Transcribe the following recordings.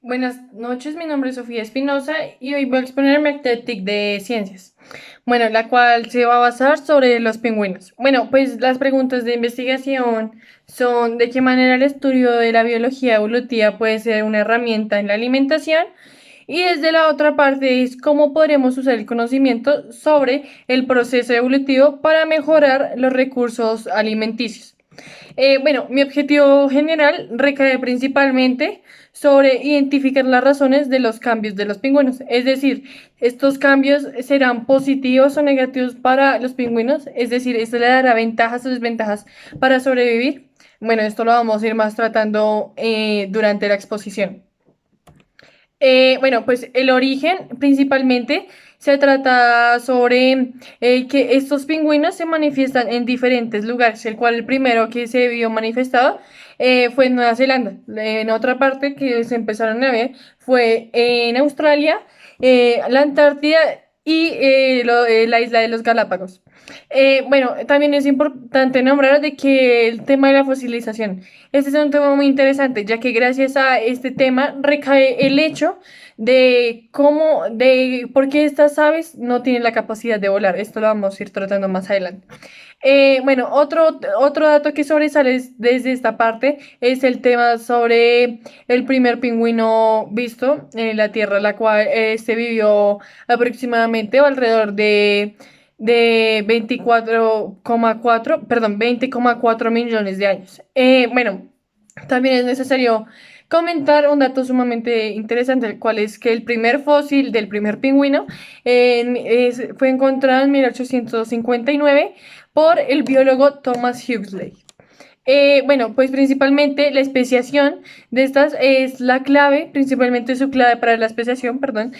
Buenas noches, mi nombre es Sofía Espinosa y hoy voy a exponer mi actividad de ciencias, bueno, la cual se va a basar sobre los pingüinos. Bueno, pues las preguntas de investigación son de qué manera el estudio de la biología evolutiva puede ser una herramienta en la alimentación y desde la otra parte es cómo podremos usar el conocimiento sobre el proceso evolutivo para mejorar los recursos alimenticios. Bueno, mi objetivo general recae principalmente sobre identificar las razones de los cambios de los pingüinos. Es decir, estos cambios serán positivos o negativos para los pingüinos. Es decir, esto le dará ventajas o desventajas para sobrevivir. Bueno, esto lo vamos a ir más tratando durante la exposición. Bueno, pues el origen principalmente se trata sobre que estos pingüinos se manifiestan en diferentes lugares, el cual el primero que se vio manifestado fue en Nueva Zelanda. En otra parte que se empezaron a ver fue en Australia, la Antártida y la isla de los Galápagos. Bueno, también es importante nombrar de que el tema de la fosilización, este es un tema muy interesante, ya que gracias a este tema recae el hecho de por qué estas aves no tienen la capacidad de volar. Esto lo vamos a ir tratando más adelante. Bueno, otro dato que sobresale desde esta parte es el tema sobre el primer pingüino visto en la Tierra, la cual se vivió aproximadamente o alrededor de 20,4 millones de años. Bueno, también es necesario comentar un dato sumamente interesante, el cual es que el primer fósil del primer pingüino fue encontrado en 1859 por el biólogo Thomas Huxley. Bueno, pues principalmente la especiación de estas es la clave, principalmente su clave para la especiación, perdón,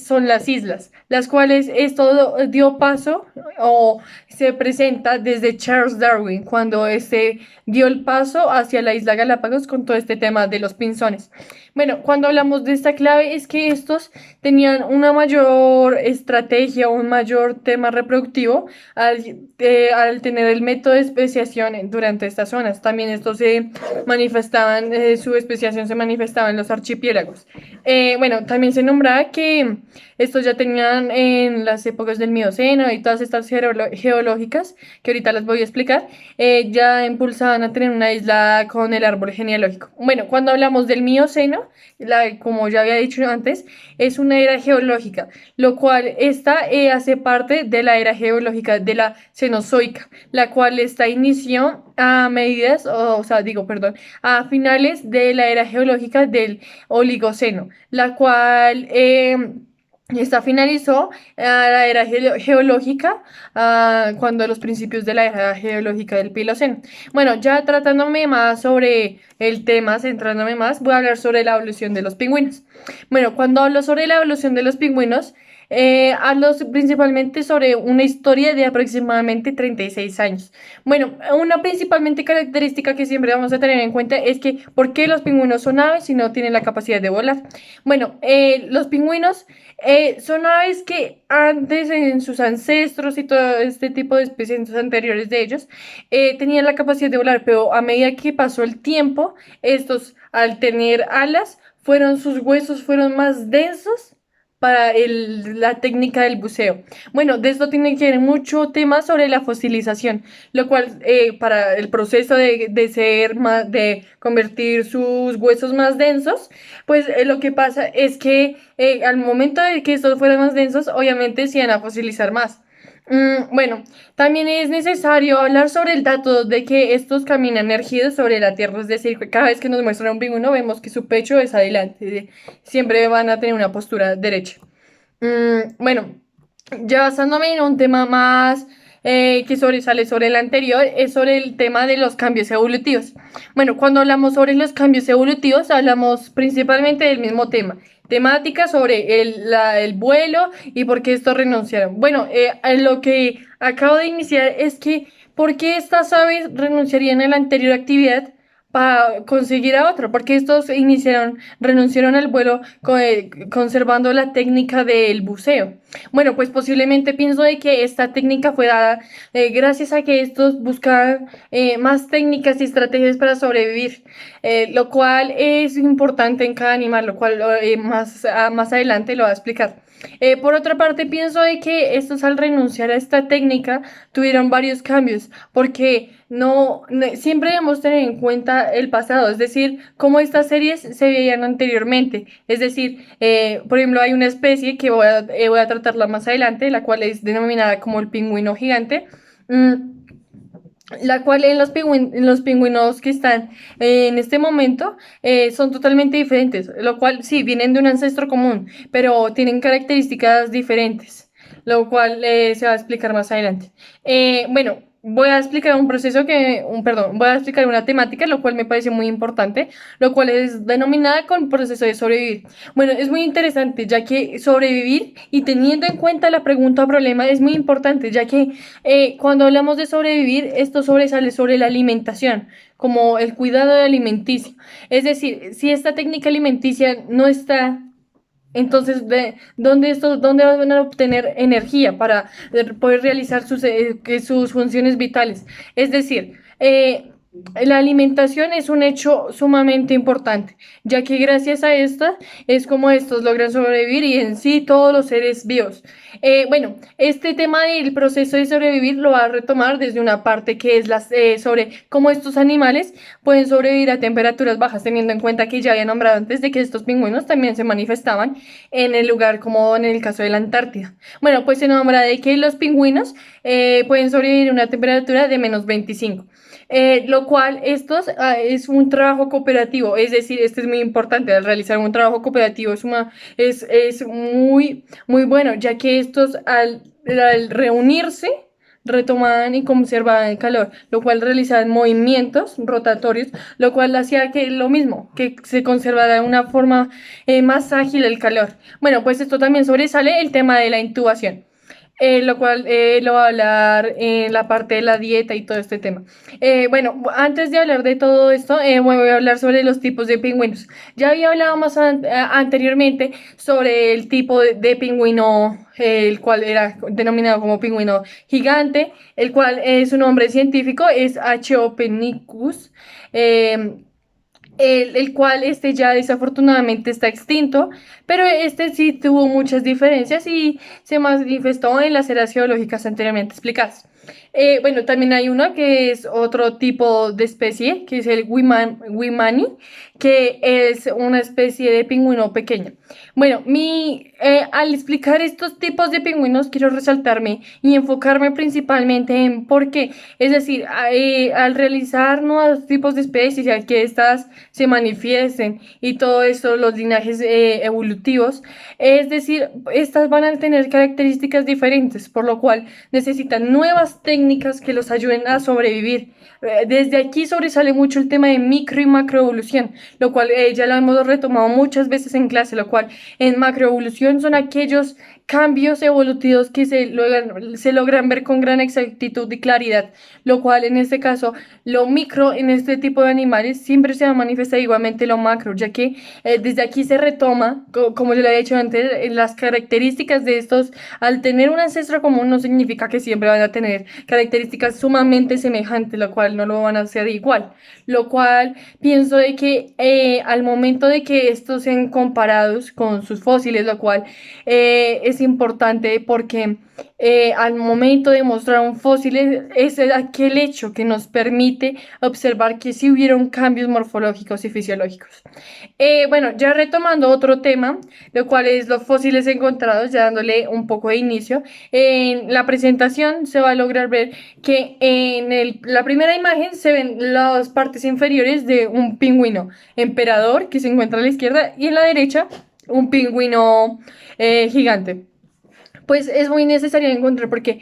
son las islas, las cuales esto dio paso o se presenta desde Charles Darwin, cuando este dio el paso hacia la isla Galápagos con todo este tema de los pinzones. Bueno, cuando hablamos de esta clave es que estos tenían una mayor estrategia, un mayor tema reproductivo al tener el método de especiación durante estas zonas. También estos se manifestaban, su especiación se manifestaba en los archipiélagos. Bueno, también se nombraba que estos ya tenían en las épocas del Mioceno y todas estas geológicas, que ahorita las voy a explicar, ya impulsaban a tener una isla con el árbol genealógico. Bueno, cuando hablamos del Mioceno, como ya había dicho antes, es una era geológica, lo cual esta hace parte de la era geológica de la Cenozoica, la cual esta inició a medidas, o sea, digo, perdón, a finales de la era geológica del Oligoceno, la cual esta finalizó la era geológica cuando los principios de la era geológica del Piloceno. Bueno, ya tratándome más sobre el tema, centrándome más, voy a hablar sobre la evolución de los pingüinos. Bueno, cuando hablo sobre la evolución de los pingüinos, hablo principalmente sobre una historia de aproximadamente 36 años. Bueno, una principalmente característica que siempre vamos a tener en cuenta es que ¿por qué los pingüinos son aves si no tienen la capacidad de volar? Bueno, los pingüinos son aves que antes en sus ancestros y todo este tipo de especies anteriores de ellos tenían la capacidad de volar, pero a medida que pasó el tiempo, estos al tener alas, sus huesos fueron más densos para la técnica del buceo. Bueno, de esto tiene que ver mucho tema sobre la fosilización, lo cual para el proceso de convertir sus huesos más densos, pues lo que pasa es que al momento de que estos fueran más densos, obviamente se iban a fosilizar más. Bueno, también es necesario hablar sobre el dato de que estos caminan erguidos sobre la tierra, es decir, que cada vez que nos muestran un pingüino vemos que su pecho es adelante, siempre van a tener una postura derecha. Bueno, ya basándome en un tema más que sobresale sobre el anterior, es sobre el tema de los cambios evolutivos. Bueno, cuando hablamos sobre los cambios evolutivos, hablamos principalmente del mismo tema. Temática sobre el vuelo y por qué estos renunciaron. Bueno, lo que acabo de iniciar es que ¿por qué estas aves renunciarían a la anterior actividad para conseguir a otro? Porque renunciaron al vuelo conservando la técnica del buceo. Bueno, pues posiblemente pienso de que esta técnica fue dada gracias a que estos buscaban más técnicas y estrategias para sobrevivir, lo cual es importante en cada animal, lo cual más adelante lo voy a explicar. Por otra parte, pienso de que estos al renunciar a esta técnica tuvieron varios cambios, porque siempre debemos tener en cuenta el pasado, es decir, cómo estas series se veían anteriormente. Es decir, por ejemplo, hay una especie que voy a tratarla más adelante, la cual es denominada como el pingüino gigante. mm, la cual en los pingüinos que están en este momento son totalmente diferentes, lo cual sí, vienen de un ancestro común, pero tienen características diferentes, lo cual se va a explicar más adelante. Bueno, voy a explicar perdón, voy a explicar una temática, lo cual me parece muy importante, lo cual es denominada con proceso de sobrevivir. Bueno, es muy interesante, ya que sobrevivir y teniendo en cuenta la pregunta o problema es muy importante, ya que cuando hablamos de sobrevivir, esto sobresale sobre la alimentación, como el cuidado alimenticio. Es decir, si esta técnica alimenticia no está, entonces, ¿dónde van a obtener energía para poder realizar sus funciones vitales? Es decir, la alimentación es un hecho sumamente importante, ya que gracias a esta es como estos logran sobrevivir y en sí todos los seres vivos. Bueno, este tema del proceso de sobrevivir lo va a retomar desde una parte que es sobre cómo estos animales pueden sobrevivir a temperaturas bajas, teniendo en cuenta que ya había nombrado antes de que estos pingüinos también se manifestaban en el lugar como en el caso de la Antártida. Bueno, pues se nombra de que los pingüinos pueden sobrevivir a una temperatura de -25. Lo cual es un trabajo cooperativo, es decir, este es muy importante, al realizar un trabajo cooperativo es muy bueno, ya que al reunirse retomaban y conservaban el calor, lo cual realizaban movimientos rotatorios, lo cual hacía que lo mismo, que se conservara de una forma más ágil el calor. Bueno, pues esto también sobresale el tema de la intubación. Lo cual lo va a hablar en la parte de la dieta y todo este tema. Bueno, antes de hablar de todo esto, voy a hablar sobre los tipos de pingüinos. Ya había hablado anteriormente sobre el tipo de pingüino, el cual era denominado como pingüino gigante, el cual su nombre científico es H. El cual este ya desafortunadamente está extinto, pero este sí tuvo muchas diferencias y se manifestó en las eras geológicas anteriormente explicadas. Bueno, también hay uno que es otro tipo de especie, que es el Wimani, que es una especie de pingüino pequeño. Bueno, al explicar estos tipos de pingüinos, quiero resaltarme y enfocarme principalmente en por qué. Es decir, al realizar nuevos tipos de especies y al que estas se manifiesten y todo esto, los linajes evolutivos, es decir, estas van a tener características diferentes, por lo cual necesitan nuevas técnicas que los ayuden a sobrevivir. Desde aquí sobresale mucho el tema de micro y macroevolución, lo cual ya lo hemos retomado muchas veces en clase, lo cual en macroevolución son aquellos cambios evolutivos que se logran ver con gran exactitud y claridad, lo cual en este caso lo micro en este tipo de animales siempre se va a manifestar igualmente lo macro, ya que desde aquí se retoma, como yo le había dicho antes, las características de estos, al tener un ancestro común no significa que siempre van a tener características sumamente semejantes, lo cual no lo van a hacer igual, lo cual pienso de que al momento de que estos sean comparados con sus fósiles, lo cual es importante porque al momento de mostrar un fósil es aquel hecho que nos permite observar que sí hubieron cambios morfológicos y fisiológicos. Bueno, ya retomando otro tema, lo cual es los fósiles encontrados, ya dándole un poco de inicio, en la presentación se va a lograr ver que en la primera imagen se ven las partes inferiores de un pingüino emperador que se encuentra a la izquierda y en la derecha un pingüino gigante. Pues es muy necesario encontrar porque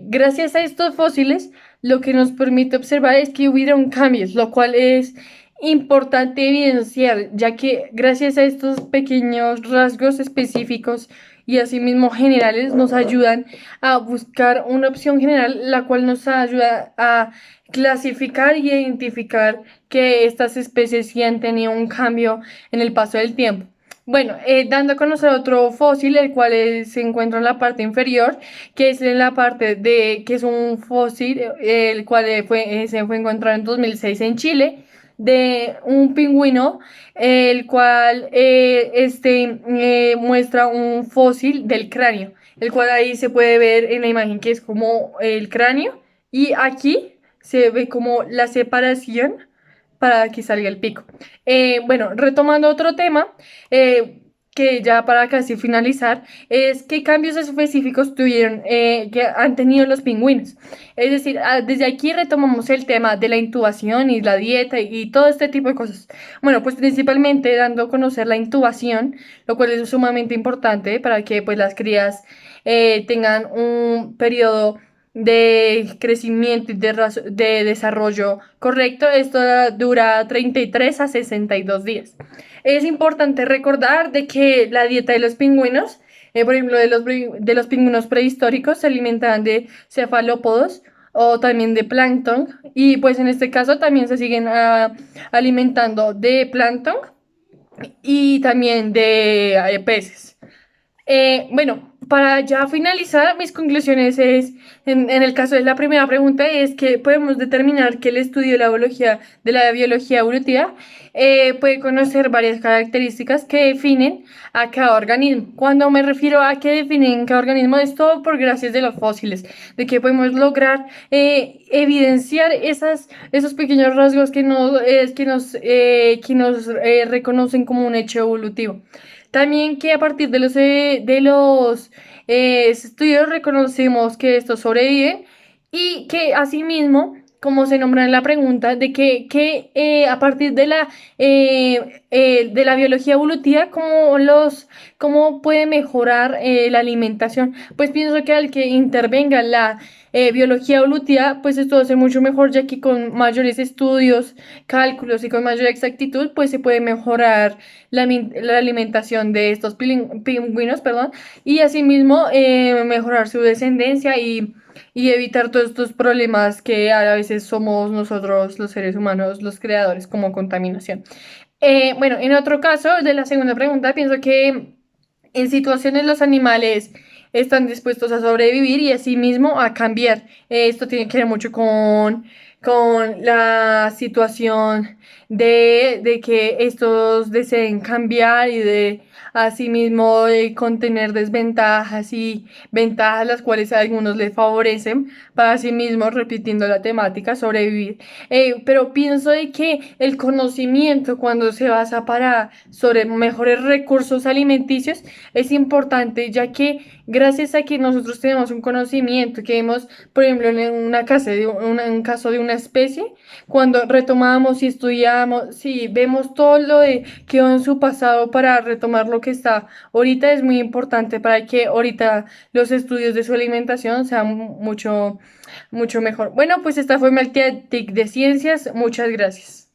gracias a estos fósiles lo que nos permite observar es que hubieron cambios, lo cual es importante evidenciar, ya que gracias a estos pequeños rasgos específicos y asimismo generales nos ayudan a buscar una opción general, la cual nos ayuda a clasificar y identificar que estas especies sí han tenido un cambio en el paso del tiempo. Bueno, dando a conocer otro fósil, el cual se encuentra en la parte inferior, que es en la parte de, que es un fósil, el cual se fue encontrado en 2006 en Chile, de un pingüino, el cual muestra un fósil del cráneo, el cual ahí se puede ver en la imagen que es como el cráneo, y aquí se ve como la separación para que salga el pico. Bueno, retomando otro tema, que ya para casi finalizar, es qué cambios específicos tuvieron, que han tenido los pingüinos. Es decir, desde aquí retomamos el tema de la intubación y la dieta y todo este tipo de cosas. Bueno, pues principalmente dando a conocer la intubación, lo cual es sumamente importante para que pues las crías tengan un periodo de crecimiento y de desarrollo correcto. Esto dura 33 a 62 días. Es importante recordar de que la dieta de los pingüinos, por ejemplo, de los pingüinos prehistóricos, se alimentaban de cefalópodos o también de plancton, y pues en este caso también se siguen alimentando de plancton y también de peces. Bueno, para ya finalizar, mis conclusiones en el caso de la primera pregunta, es que podemos determinar que el estudio de la biología evolutiva puede conocer varias características que definen a cada organismo. Cuando me refiero a que definen cada organismo, es todo por gracias de los fósiles, de que podemos lograr evidenciar esos pequeños rasgos que nos reconocen como un hecho evolutivo. También que a partir de los estudios reconocemos que estos sobreviven, y que asimismo, como se nombra en la pregunta, de que a partir de la biología evolutiva, cómo puede mejorar la alimentación. Pues pienso que al que intervenga la biología evolutiva, pues esto va a ser mucho mejor, ya que con mayores estudios, cálculos y con mayor exactitud, pues se puede mejorar la alimentación de estos pingüinos, perdón, y asimismo mejorar su descendencia y evitar todos estos problemas que a veces somos nosotros los seres humanos los creadores, como contaminación. Bueno, en otro caso de la segunda pregunta, pienso que en situaciones los animales están dispuestos a sobrevivir y asimismo a cambiar. Esto tiene que ver mucho con la situación de que estos deseen cambiar y de asimismo contener desventajas y ventajas, las cuales a algunos les favorecen para asimismo, repitiendo la temática, sobrevivir. Pero pienso de que el conocimiento, cuando se basa sobre mejores recursos alimenticios, es importante, ya que gracias a que nosotros tenemos un conocimiento, que vemos, por ejemplo, en un caso de una especie, cuando retomamos y estudiamos, si vemos todo lo de quedó en su pasado para retomar lo que está ahorita, es muy importante para que ahorita los estudios de su alimentación sean mucho mejor. Bueno, pues esta fue Maltea TIC de Ciencias. Muchas gracias.